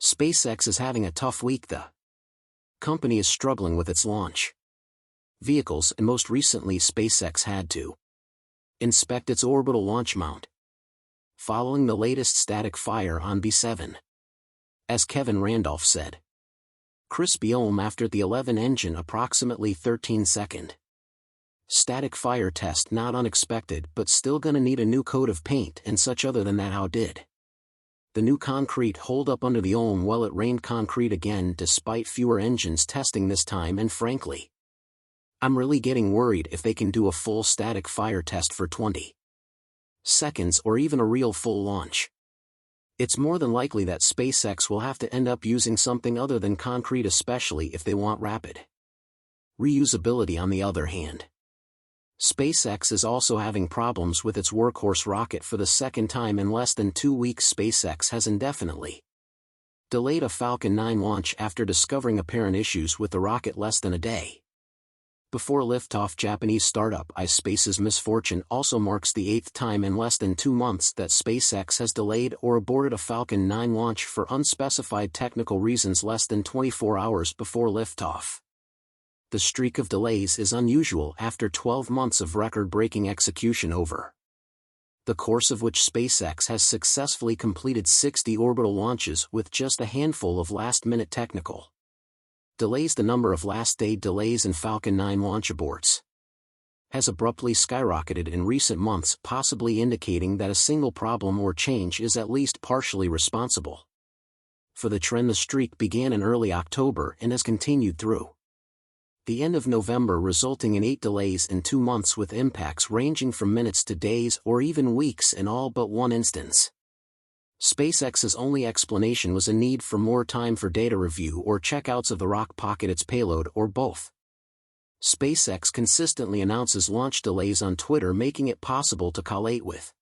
SpaceX is having a tough week. The company is struggling with its launch vehicles, and most recently SpaceX had to inspect its orbital launch mount following the latest static fire on B7. As Kevin Randolph said, crispy after the 11 engine approximately 13-second static fire test, not unexpected, but still gonna need a new coat of paint and such. Other than that, how did the new concrete hold up under the OM? Well, it rained concrete again despite fewer engines testing this time, and frankly, I'm really getting worried if they can do a full static fire test for 20 seconds or even a real full launch. It's more than likely that SpaceX will have to end up using something other than concrete, especially if they want rapid reusability. On the other hand, SpaceX is also having problems with its workhorse rocket. For the second time in less than 2 weeks, SpaceX has indefinitely delayed a Falcon 9 launch after discovering apparent issues with the rocket less than a day before liftoff. Japanese startup iSpace's misfortune also marks the 8th time in less than 2 months that SpaceX has delayed or aborted a Falcon 9 launch for unspecified technical reasons less than 24 hours before liftoff. The streak of delays is unusual after 12 months of record-breaking execution, over the course of which SpaceX has successfully completed 60 orbital launches with just a handful of last-minute technical delays. The number of last-day delays and Falcon 9 launch aborts has abruptly skyrocketed in recent months, possibly indicating that a single problem or change is at least partially responsible for the trend. The streak began in early October and has continued through the end of November, resulting in 8 delays in 2 months, with impacts ranging from minutes to days or even weeks in all but one instance. SpaceX's only explanation was a need for more time for data review or checkouts of the rock pocket, its payload, or both. SpaceX consistently announces launch delays on Twitter, making it possible to collate with.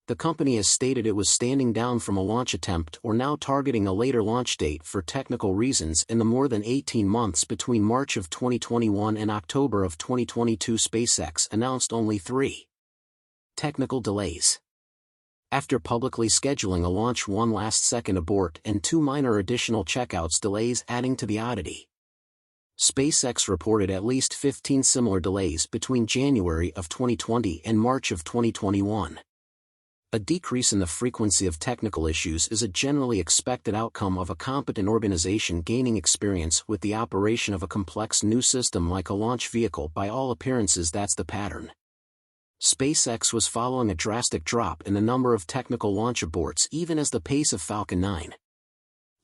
The company has stated it was standing down from a launch attempt or now targeting a later launch date for technical reasons. In the more than 18 months between March of 2021 and October of 2022, SpaceX announced only 3 technical delays. After publicly scheduling a launch, 1 last-second abort and 2 minor additional checkouts delays, adding to the oddity. SpaceX reported at least 15 similar delays between January of 2020 and March of 2021. A decrease in the frequency of technical issues is a generally expected outcome of a competent organization gaining experience with the operation of a complex new system like a launch vehicle. By all appearances, that's the pattern. SpaceX was following a drastic drop in the number of technical launch aborts even as the pace of Falcon 9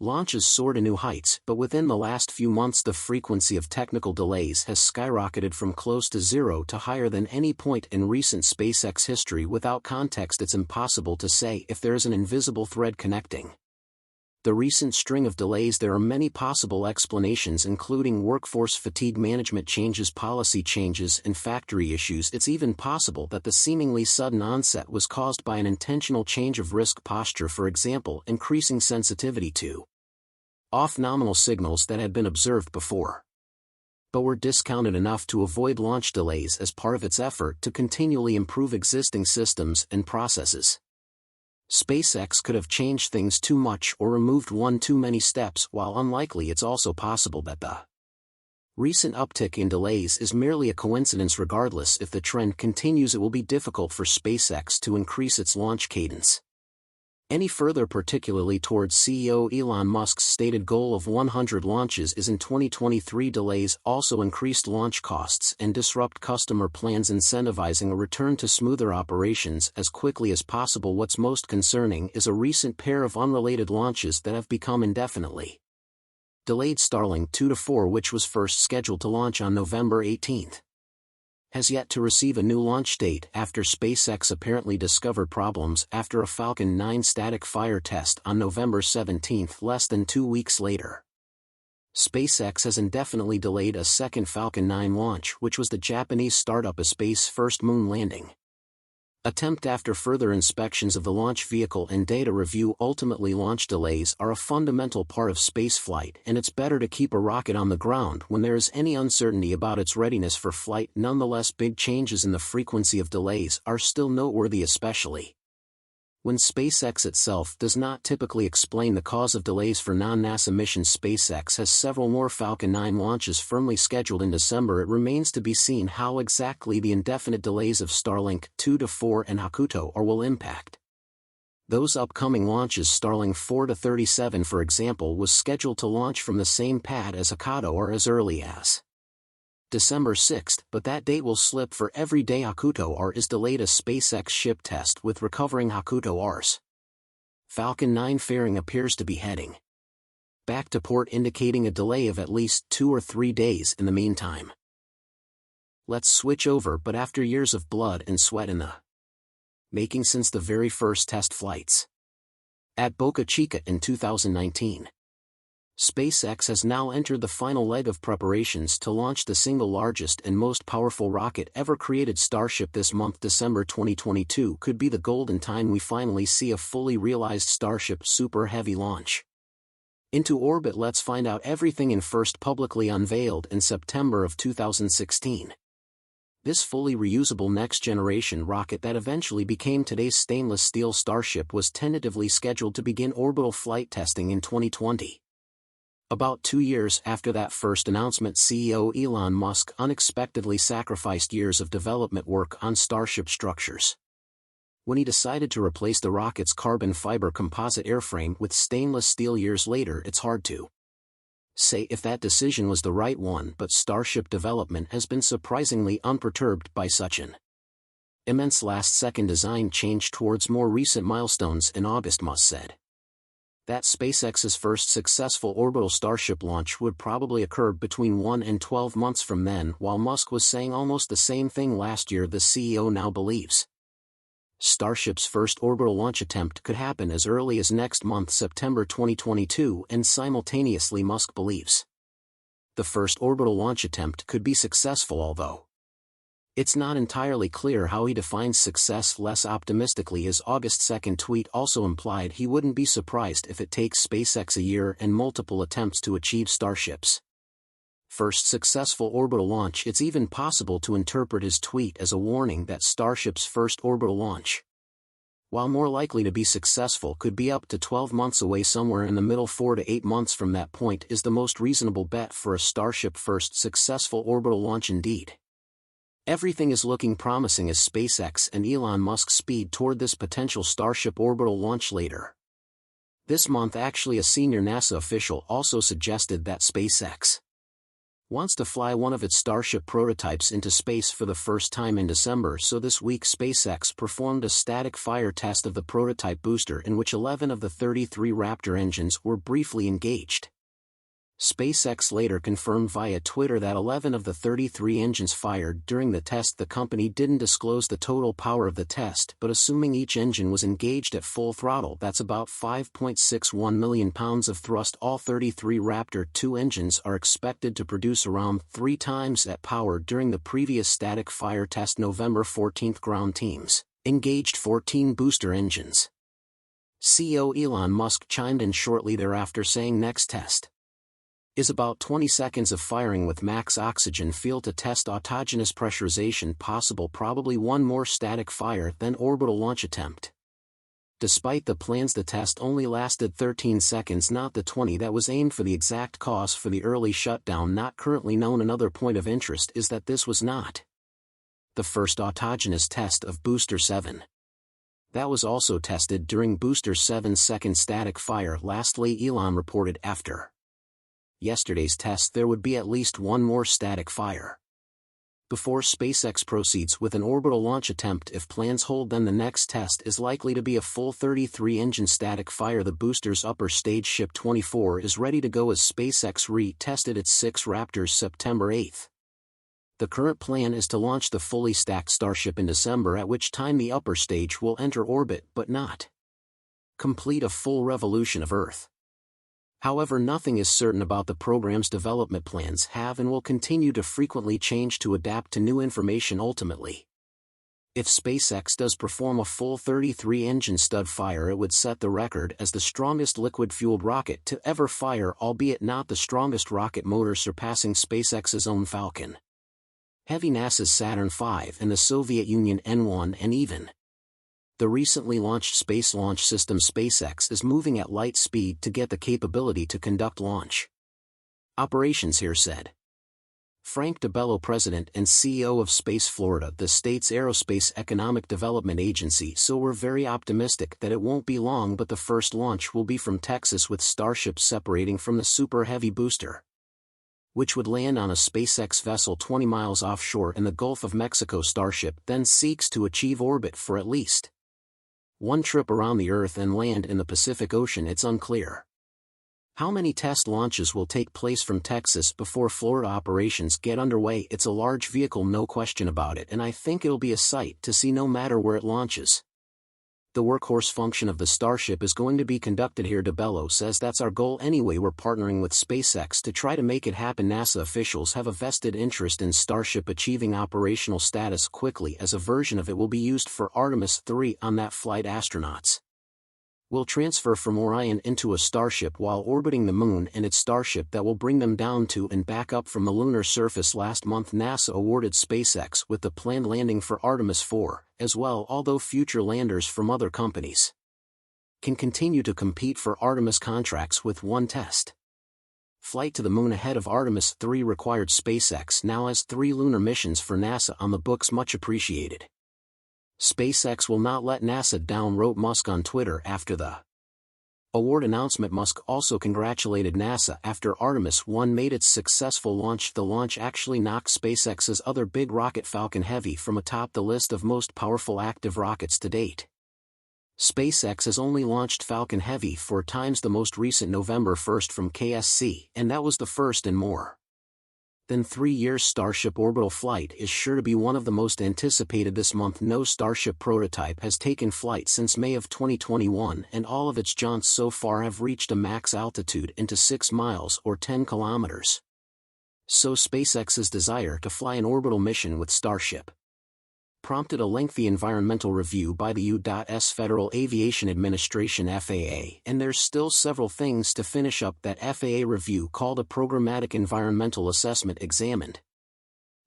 launches soared to new heights, but within the last few months the frequency of technical delays has skyrocketed from close to 0 to higher than any point in recent SpaceX history. Without context, it's impossible to say if there is an invisible thread connecting the recent string of delays. There are many possible explanations, including workforce fatigue, management changes, policy changes, and factory issues. It's even possible that the seemingly sudden onset was caused by an intentional change of risk posture, for example, increasing sensitivity to off-nominal signals that had been observed before, but were discounted enough to avoid launch delays as part of its effort to continually improve existing systems and processes. SpaceX could have changed things too much or removed one too many steps. While unlikely, it's also possible that the recent uptick in delays is merely a coincidence. Regardless, if the trend continues, it will be difficult for SpaceX to increase its launch cadence any further, particularly towards CEO Elon Musk's stated goal of 100 launches is in 2023. Delays also increased launch costs and disrupt customer plans, incentivizing a return to smoother operations as quickly as possible. What's most concerning is a recent pair of unrelated launches that have become indefinitely delayed. Starlink 2-4, which was first scheduled to launch on November 18, has yet to receive a new launch date after SpaceX apparently discovered problems after a Falcon 9 static fire test on November 17, less than 2 weeks later. SpaceX has indefinitely delayed a second Falcon 9 launch, which was the Japanese startup iSpace's first moon landing attempt. After further inspections of the launch vehicle and data review, ultimately launch delays are a fundamental part of spaceflight, and it's better to keep a rocket on the ground when there is any uncertainty about its readiness for flight. Nonetheless, big changes in the frequency of delays are still noteworthy, especially When SpaceX itself does not typically explain the cause of delays for non-NASA missions, SpaceX has several more Falcon 9 launches firmly scheduled in December. It remains to be seen how exactly the indefinite delays of Starlink 2-4 and Hakuto will impact those upcoming launches. Starlink 4-37, for example, was scheduled to launch from the same pad as Hakuto as early as December 6, but that date will slip for every day Hakuto is delayed. A SpaceX ship test with recovering Hakuto's Falcon 9 fairing appears to be heading back to port, indicating a delay of at least 2 or 3 days in the meantime. Let's switch over, but after years of blood and sweat in the making since the very first test flights at Boca Chica in 2019. SpaceX has now entered the final leg of preparations to launch the single largest and most powerful rocket ever created. Starship this month. December 2022 could be the golden time we finally see a fully realized Starship Super Heavy launch into orbit. Let's find out everything in first publicly unveiled in September of 2016. This fully reusable next-generation rocket that eventually became today's stainless steel Starship was tentatively scheduled to begin orbital flight testing in 2020. About 2 years after that first announcement, CEO Elon Musk unexpectedly sacrificed years of development work on Starship structures when he decided to replace the rocket's carbon fiber composite airframe with stainless steel. Years later, it's hard to say if that decision was the right one, but Starship development has been surprisingly unperturbed by such an immense last-second design change towards more recent milestones. In August, Musk said that SpaceX's first successful orbital Starship launch would probably occur between 1 and 12 months from then. While Musk was saying almost the same thing last year, the CEO now believes Starship's first orbital launch attempt could happen as early as next month, September 2022, and simultaneously Musk believes the first orbital launch attempt could be successful, although it's not entirely clear how he defines success. Less optimistically, his August 2 tweet also implied he wouldn't be surprised if it takes SpaceX a year and multiple attempts to achieve Starship's first successful orbital launch. It's even possible to interpret his tweet as a warning that Starship's first orbital launch, while more likely to be successful, could be up to 12 months away. Somewhere in the middle, 4 to 8 months from that point, is the most reasonable bet for a Starship first successful orbital launch. Indeed, everything is looking promising as SpaceX and Elon Musk speed toward this potential Starship orbital launch later this month. Actually, a senior NASA official also suggested that SpaceX wants to fly one of its Starship prototypes into space for the first time in December. So this week, SpaceX performed a static fire test of the prototype booster in which 11 of the 33 Raptor engines were briefly engaged. SpaceX later confirmed via Twitter that 11 of the 33 engines fired during the test. The company didn't disclose the total power of the test, but assuming each engine was engaged at full throttle, that's about 5.61 million pounds of thrust. All 33 Raptor 2 engines are expected to produce around 3 times that power. During the previous static fire test, November 14, ground teams engaged 14 booster engines. CEO Elon Musk chimed in shortly thereafter, saying next test is about 20 seconds of firing with max oxygen field to test autogenous pressurization possible. Probably one more static fire, then orbital launch attempt. Despite the plans, the test only lasted 13 seconds, not the 20 that was aimed for. The exact cause for the early shutdown not currently known. Another point of interest is that this was not the first autogenous test of Booster 7. That was also tested during Booster 7's second static fire. Lastly, Elon reported after yesterday's test there would be at least one more static fire before SpaceX proceeds with an orbital launch attempt. If plans hold, then the next test is likely to be a full 33-engine static fire. The booster's upper stage Ship 24 is ready to go as SpaceX re-tested its 6 Raptors September 8. The current plan is to launch the fully stacked Starship in December, at which time the upper stage will enter orbit but not complete a full revolution of Earth. However, nothing is certain about the program's development. Plans have and will continue to frequently change to adapt to new information. Ultimately, if SpaceX does perform a full 33-engine stud fire, it would set the record as the strongest liquid-fueled rocket to ever fire, albeit not the strongest rocket motor, surpassing SpaceX's own Falcon Heavy, NASA's Saturn V, and the Soviet Union N-1, and even The recently launched space launch system SpaceX is moving at light speed to get the capability to conduct launch operations here, said Frank DeBello, president and CEO of Space Florida, the state's aerospace economic development agency. So we're very optimistic that it won't be long, but the first launch will be from Texas, with Starship separating from the Super Heavy booster, which would land on a SpaceX vessel 20 miles offshore in the Gulf of Mexico. Starship then seeks to achieve orbit for at least one trip around the Earth and land in the Pacific Ocean. It's unclear how many test launches will take place from Texas before Florida operations get underway. It's a large vehicle, no question about it, and I think it'll be a sight to see no matter where it launches. The workhorse function of the Starship is going to be conducted here. DeBello says that's our goal anyway. We're partnering with SpaceX to try to make it happen. NASA officials have a vested interest in Starship achieving operational status quickly, as a version of it will be used for Artemis 3. On that flight, astronauts will transfer from Orion into a Starship while orbiting the Moon, and its Starship that will bring them down to and back up from the lunar surface. Last month, NASA awarded SpaceX with the planned landing for Artemis 4, as well, although future landers from other companies can continue to compete for Artemis contracts with one test flight to the Moon ahead of Artemis 3 required. SpaceX now has 3 lunar missions for NASA on the books, much appreciated. SpaceX will not let NASA down, wrote Musk on Twitter after the award announcement. Musk also congratulated NASA after Artemis 1 made its successful launch. The launch actually knocked SpaceX's other big rocket, Falcon Heavy, from atop the list of most powerful active rockets to date. SpaceX has only launched Falcon Heavy 4 times, the most recent November 1st from KSC, and that was the first in more than 3 years. Starship orbital flight is sure to be one of the most anticipated this month. No Starship prototype has taken flight since May of 2021, and all of its jaunts so far have reached a max altitude into 6 miles or 10 kilometers. So SpaceX's desire to fly an orbital mission with Starship prompted a lengthy environmental review by the U.S. Federal Aviation Administration (FAA), and there's still several things to finish up. That FAA review, called a programmatic environmental assessment, examined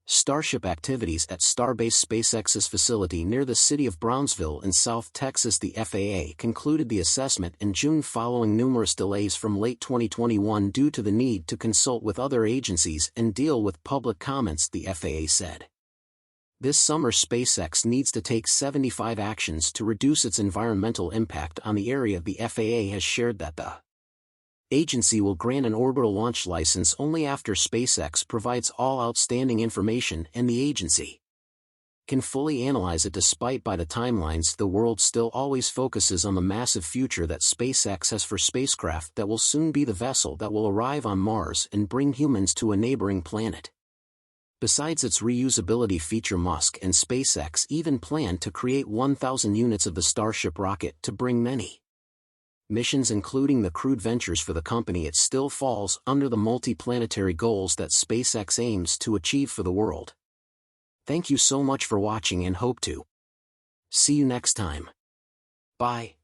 Starship activities at Starbase, SpaceX's facility near the city of Brownsville in South Texas. The FAA concluded the assessment in June following numerous delays from late 2021 due to the need to consult with other agencies and deal with public comments. The FAA said this summer SpaceX needs to take 75 actions to reduce its environmental impact on the area. The FAA has shared that the agency will grant an orbital launch license only after SpaceX provides all outstanding information and the agency can fully analyze it. Despite by the timelines, the world still always focuses on the massive future that SpaceX has for spacecraft that will soon be the vessel that will arrive on Mars and bring humans to a neighboring planet. Besides its reusability feature, Musk and SpaceX even plan to create 1,000 units of the Starship rocket to bring many missions, including the crewed ventures for the company. It still falls under the multi-planetary goals that SpaceX aims to achieve for the world. Thank you so much for watching and hope to see you next time. Bye.